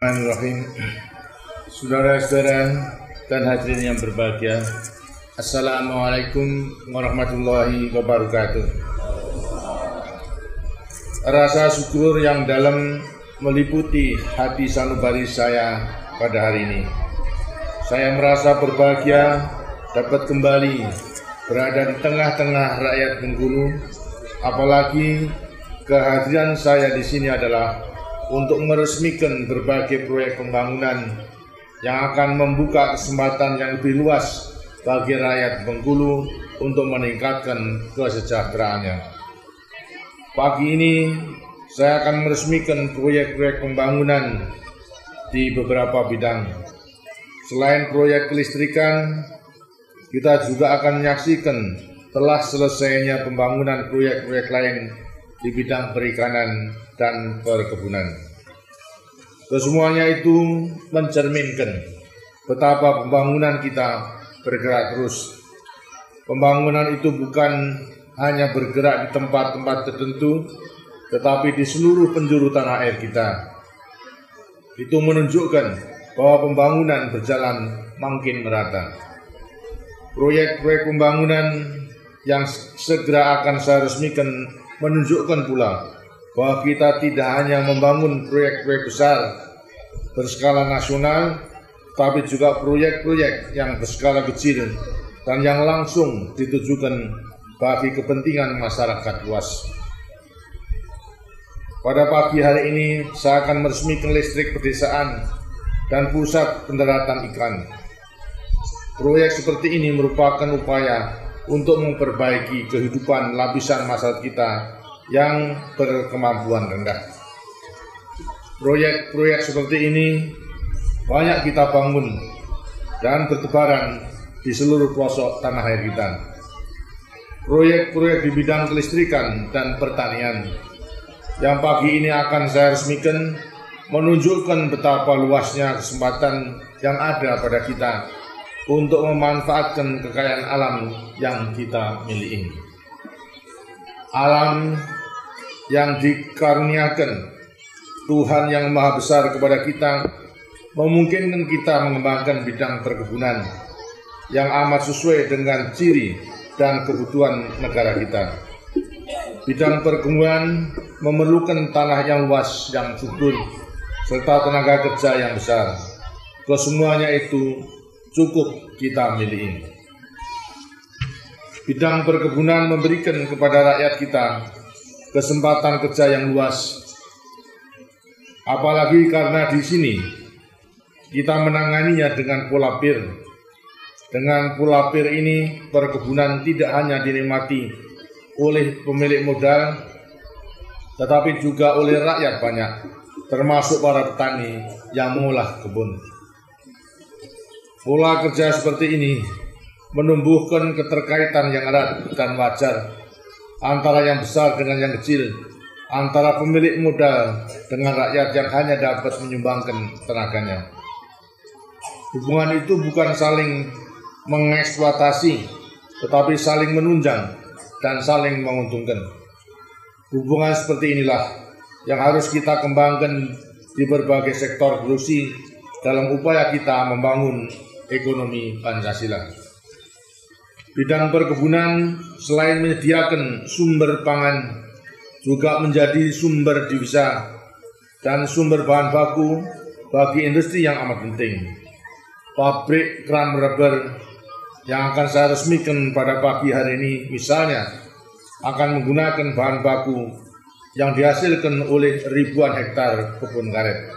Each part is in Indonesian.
Bismillahirrahmanirrahim. Saudara-saudara dan hadirin yang berbahagia, Assalamualaikum warahmatullahi wabarakatuh. Rasa syukur yang dalam meliputi hati sanubari saya pada hari ini. Saya merasa berbahagia dapat kembali berada di tengah-tengah rakyat Bengkulu, apalagi kehadiran saya di sini adalah untuk meresmikan berbagai proyek pembangunan yang akan membuka kesempatan yang lebih luas bagi rakyat Bengkulu untuk meningkatkan kesejahteraannya. Pagi ini saya akan meresmikan proyek-proyek pembangunan di beberapa bidang. Selain proyek kelistrikan, kita juga akan menyaksikan telah selesainya pembangunan proyek-proyek lain di bidang perikanan dan perkebunan. Kesemuanya itu mencerminkan betapa pembangunan kita bergerak terus. Pembangunan itu bukan hanya bergerak di tempat-tempat tertentu, tetapi di seluruh penjuru tanah air kita. Itu menunjukkan bahwa pembangunan berjalan makin merata. Proyek-proyek pembangunan yang segera akan saya resmikan menunjukkan pula bahwa kita tidak hanya membangun proyek-proyek besar berskala nasional, tapi juga proyek-proyek yang berskala kecil dan yang langsung ditujukan bagi kepentingan masyarakat luas. Pada pagi hari ini, saya akan meresmikan listrik pedesaan dan pusat pendaratan ikan. Proyek seperti ini merupakan upaya untuk memperbaiki kehidupan lapisan masyarakat kita yang berkemampuan rendah. Proyek-proyek seperti ini banyak kita bangun dan bertebaran di seluruh pelosok tanah air kita. Proyek-proyek di bidang kelistrikan dan pertanian yang pagi ini akan saya resmikan menunjukkan betapa luasnya kesempatan yang ada pada kita untuk memanfaatkan kekayaan alam yang kita miliki. Alam yang dikaruniakan Tuhan yang Maha Besar kepada kita memungkinkan kita mengembangkan bidang perkebunan yang amat sesuai dengan ciri dan kebutuhan negara kita. Bidang perkebunan memerlukan tanah yang luas, yang subur, serta tenaga kerja yang besar. Kesemuanya itu cukup kita miliki. Bidang perkebunan memberikan kepada rakyat kita kesempatan kerja yang luas. Apalagi karena di sini kita menanganinya dengan pola PIR. Dengan pola PIR ini, perkebunan tidak hanya dinikmati oleh pemilik modal, tetapi juga oleh rakyat banyak, termasuk para petani yang mengolah kebun. Pola kerja seperti ini menumbuhkan keterkaitan yang erat dan wajar antara yang besar dengan yang kecil, antara pemilik modal dengan rakyat yang hanya dapat menyumbangkan tenaganya. Hubungan itu bukan saling mengeksploitasi, tetapi saling menunjang dan saling menguntungkan. Hubungan seperti inilah yang harus kita kembangkan di berbagai sektor produksi dalam upaya kita membangun ekonomi Pancasila. Bidang perkebunan selain menyediakan sumber pangan, juga menjadi sumber devisa dan sumber bahan baku bagi industri yang amat penting. Pabrik keram rubber yang akan saya resmikan pada pagi hari ini misalnya akan menggunakan bahan baku yang dihasilkan oleh ribuan hektar kebun karet.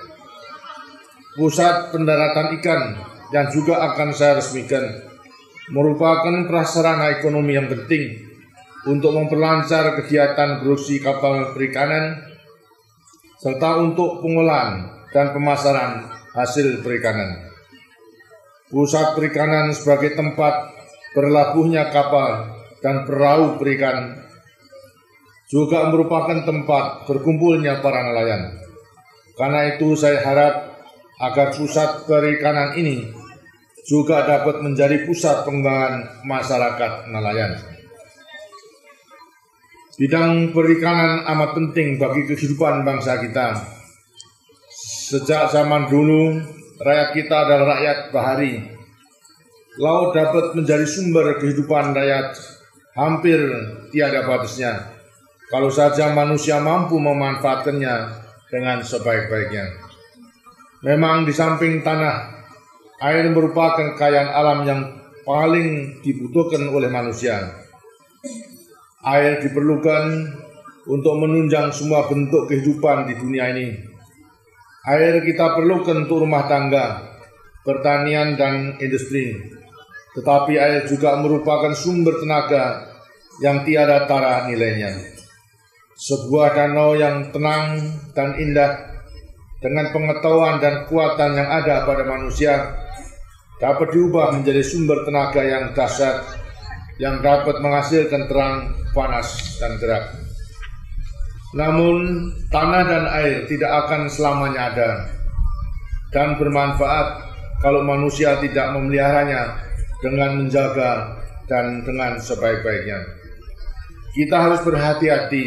Pusat pendaratan ikan yang juga akan saya resmikan merupakan prasarana ekonomi yang penting untuk memperlancar kegiatan produksi kapal perikanan serta untuk pengolahan dan pemasaran hasil perikanan. Pusat perikanan sebagai tempat berlabuhnya kapal dan perahu perikan juga merupakan tempat berkumpulnya para nelayan. Karena itu saya harap agar pusat perikanan ini juga dapat menjadi pusat pengembangan masyarakat nelayan. Bidang perikanan amat penting bagi kehidupan bangsa kita. Sejak zaman dulu, rakyat kita adalah rakyat bahari. Laut dapat menjadi sumber kehidupan rakyat hampir tiada batasnya, kalau saja manusia mampu memanfaatkannya dengan sebaik-baiknya. Memang di samping tanah, air merupakan kekayaan alam yang paling dibutuhkan oleh manusia. Air diperlukan untuk menunjang semua bentuk kehidupan di dunia ini. Air kita perlukan untuk rumah tangga, pertanian, dan industri. Tetapi air juga merupakan sumber tenaga yang tiada tara nilainya. Sebuah danau yang tenang dan indah dengan pengetahuan dan kekuatan yang ada pada manusia dapat diubah menjadi sumber tenaga yang dahsyat yang dapat menghasilkan terang, panas, dan gerak. Namun, tanah dan air tidak akan selamanya ada dan bermanfaat kalau manusia tidak memeliharanya dengan menjaga dan dengan sebaik-baiknya. Kita harus berhati-hati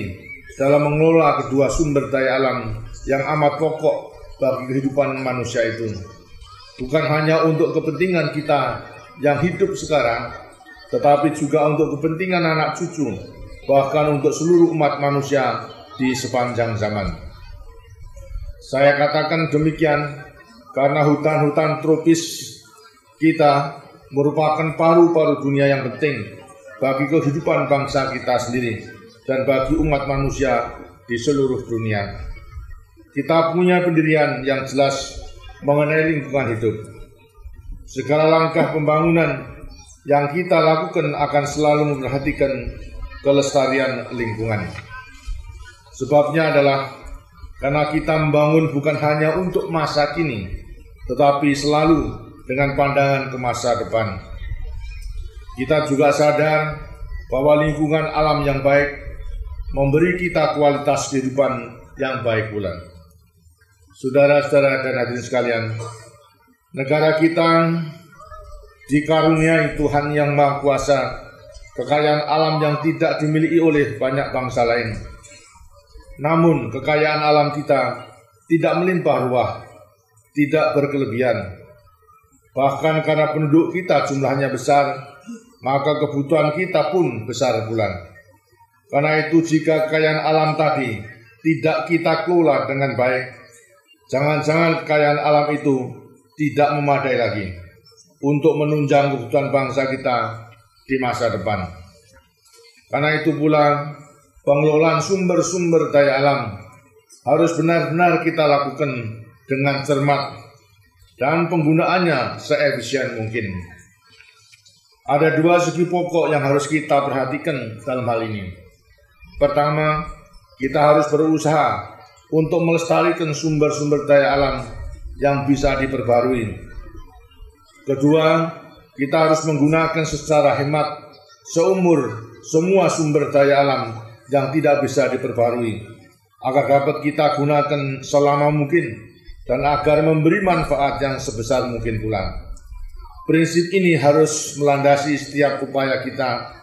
dalam mengelola kedua sumber daya alam yang amat pokok bagi kehidupan manusia itu. Bukan hanya untuk kepentingan kita yang hidup sekarang, tetapi juga untuk kepentingan anak cucu, bahkan untuk seluruh umat manusia di sepanjang zaman. Saya katakan demikian karena hutan-hutan tropis kita merupakan paru-paru dunia yang penting bagi kehidupan bangsa kita sendiri dan bagi umat manusia di seluruh dunia. Kita punya pendirian yang jelas mengenai lingkungan hidup. Segala langkah pembangunan yang kita lakukan akan selalu memperhatikan kelestarian lingkungan. Sebabnya adalah karena kita membangun bukan hanya untuk masa kini, tetapi selalu dengan pandangan ke masa depan. Kita juga sadar bahwa lingkungan alam yang baik memberi kita kualitas kehidupan yang baik pula. Saudara-saudara dan hadirin sekalian, negara kita dikaruniai Tuhan yang Maha Kuasa kekayaan alam yang tidak dimiliki oleh banyak bangsa lain. Namun kekayaan alam kita tidak melimpah ruah, tidak berkelebihan. Bahkan karena penduduk kita jumlahnya besar, maka kebutuhan kita pun besar pula. Karena itu jika kekayaan alam tadi tidak kita kelola dengan baik, jangan-jangan kekayaan alam itu tidak memadai lagi untuk menunjang kebutuhan bangsa kita di masa depan. Karena itu pula, pengelolaan sumber-sumber daya alam harus benar-benar kita lakukan dengan cermat dan penggunaannya seefisien mungkin. Ada dua segi pokok yang harus kita perhatikan dalam hal ini. Pertama, kita harus berusaha untuk melestarikan sumber-sumber daya alam yang bisa diperbarui. Kedua, kita harus menggunakan secara hemat seumur semua sumber daya alam yang tidak bisa diperbarui, agar dapat kita gunakan selama mungkin dan agar memberi manfaat yang sebesar mungkin pula. Prinsip ini harus melandasi setiap upaya kita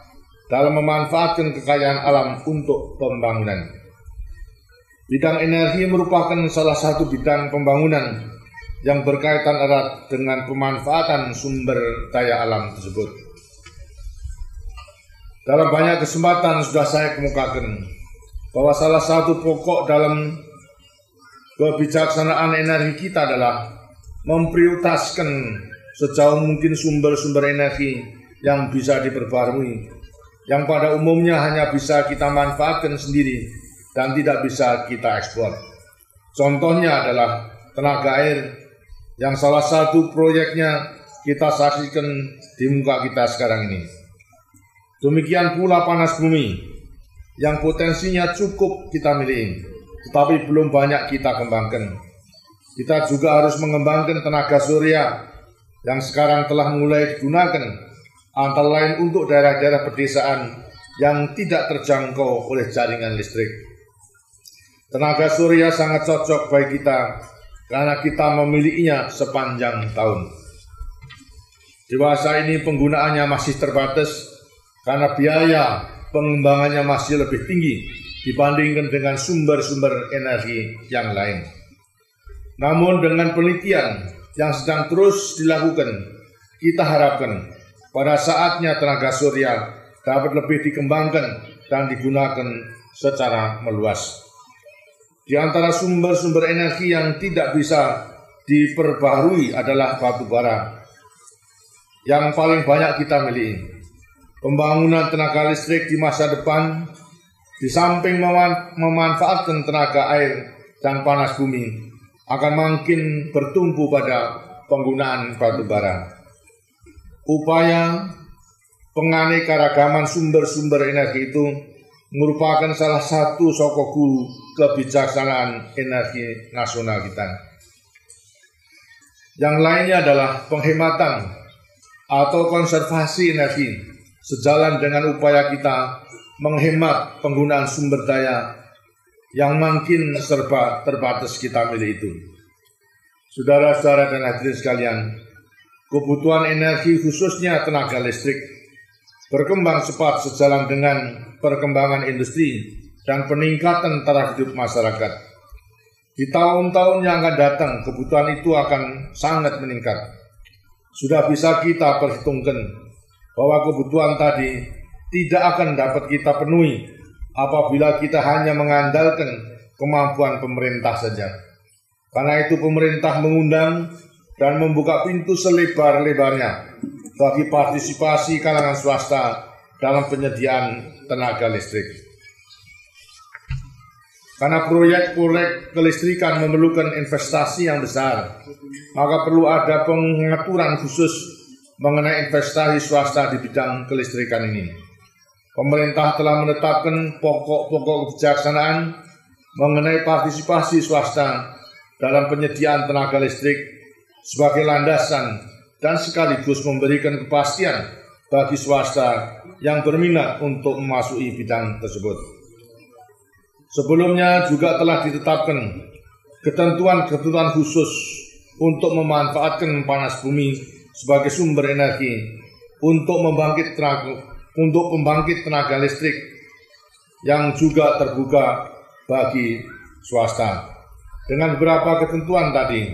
dalam memanfaatkan kekayaan alam untuk pembangunan. Bidang energi merupakan salah satu bidang pembangunan yang berkaitan erat dengan pemanfaatan sumber daya alam tersebut. Dalam banyak kesempatan sudah saya kemukakan bahwa salah satu pokok dalam kebijaksanaan energi kita adalah memprioritaskan sejauh mungkin sumber-sumber energi yang bisa diperbarui, yang pada umumnya hanya bisa kita manfaatkan sendiri dan tidak bisa kita ekspor. Contohnya adalah tenaga air, yang salah satu proyeknya kita saksikan di muka kita sekarang ini. Demikian pula panas bumi, yang potensinya cukup kita miliki, tetapi belum banyak kita kembangkan. Kita juga harus mengembangkan tenaga surya, yang sekarang telah mulai digunakan, antara lain untuk daerah-daerah pedesaan yang tidak terjangkau oleh jaringan listrik. Tenaga surya sangat cocok bagi kita, karena kita memilikinya sepanjang tahun. Di masa ini penggunaannya masih terbatas, karena biaya pengembangannya masih lebih tinggi dibandingkan dengan sumber-sumber energi yang lain. Namun dengan penelitian yang sedang terus dilakukan, kita harapkan pada saatnya tenaga surya dapat lebih dikembangkan dan digunakan secara meluas. Di antara sumber-sumber energi yang tidak bisa diperbaharui adalah batu bara, yang paling banyak kita miliki. Pembangunan tenaga listrik di masa depan, di samping memanfaatkan tenaga air dan panas bumi, akan makin bertumpu pada penggunaan batu bara. Upaya penganekaragaman sumber-sumber energi itu merupakan salah satu sokoku kebijaksanaan energi nasional kita. Yang lainnya adalah penghematan atau konservasi energi, sejalan dengan upaya kita menghemat penggunaan sumber daya yang makin serba terbatas kita miliki itu. Saudara-saudara dan hadirin sekalian, kebutuhan energi khususnya tenaga listrik berkembang cepat sejalan dengan perkembangan industri dan peningkatan taraf hidup masyarakat. Di tahun-tahun yang akan datang, kebutuhan itu akan sangat meningkat. Sudah bisa kita perhitungkan bahwa kebutuhan tadi tidak akan dapat kita penuhi apabila kita hanya mengandalkan kemampuan pemerintah saja. Karena itu pemerintah mengundang dan membuka pintu selebar-lebarnya bagi partisipasi kalangan swasta dalam penyediaan tenaga listrik. Karena proyek-proyek kelistrikan memerlukan investasi yang besar, maka perlu ada pengaturan khusus mengenai investasi swasta di bidang kelistrikan ini. Pemerintah telah menetapkan pokok-pokok kebijaksanaan mengenai partisipasi swasta dalam penyediaan tenaga listrik sebagai landasan dan sekaligus memberikan kepastian bagi swasta yang berminat untuk memasuki bidang tersebut. Sebelumnya juga telah ditetapkan ketentuan-ketentuan khusus untuk memanfaatkan panas bumi sebagai sumber energi untuk pembangkit tenaga listrik yang juga terbuka bagi swasta. Dengan beberapa ketentuan tadi,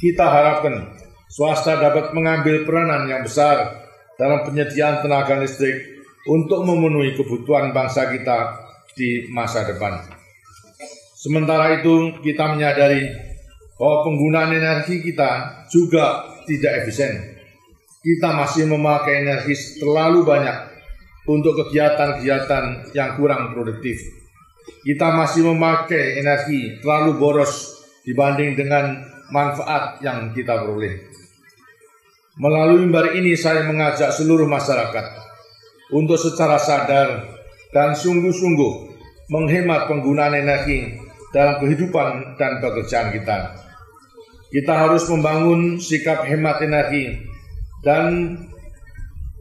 kita harapkan swasta dapat mengambil peranan yang besar dalam penyediaan tenaga listrik untuk memenuhi kebutuhan bangsa kita di masa depan. Sementara itu, kita menyadari bahwa penggunaan energi kita juga tidak efisien. Kita masih memakai energi terlalu banyak untuk kegiatan-kegiatan yang kurang produktif. Kita masih memakai energi terlalu boros dibanding dengan manfaat yang kita peroleh. Melalui mimbar ini saya mengajak seluruh masyarakat untuk secara sadar dan sungguh-sungguh menghemat penggunaan energi dalam kehidupan dan pekerjaan kita. Kita harus membangun sikap hemat energi dan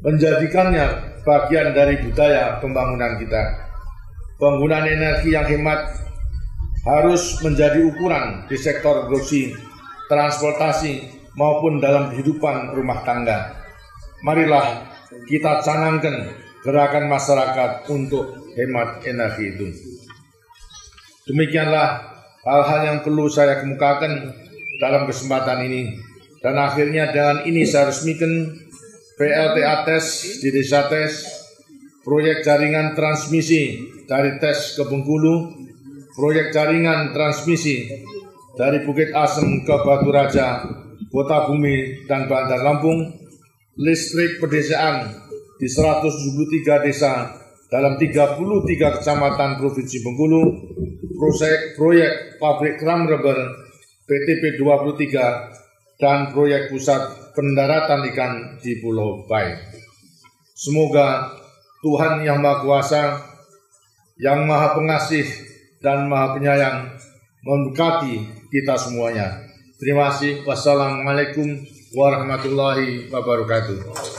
menjadikannya bagian dari budaya pembangunan kita. Penggunaan energi yang hemat harus menjadi ukuran di sektor produksi, transportasi, maupun dalam kehidupan rumah tangga. Marilah kita canangkan gerakan masyarakat untuk hemat energi itu. Demikianlah hal-hal yang perlu saya kemukakan dalam kesempatan ini. Dan akhirnya dengan ini saya resmikan PLTA Tes di Desa Tes, proyek jaringan transmisi dari Tes ke Bengkulu, proyek jaringan transmisi dari Bukit Asem ke Batu Raja, Kota Bumi, dan Bandar Lampung, listrik pedesaan di 173 desa dalam 33 kecamatan Provinsi Bengkulu, proyek pabrik kram rubber PTP 23, dan proyek pusat pendaratan ikan di Pulau Bai. Semoga Tuhan Yang Maha Kuasa, Yang Maha Pengasih dan Maha Penyayang memberkati kita semuanya. Terima kasih. Wassalamualaikum warahmatullahi wabarakatuh.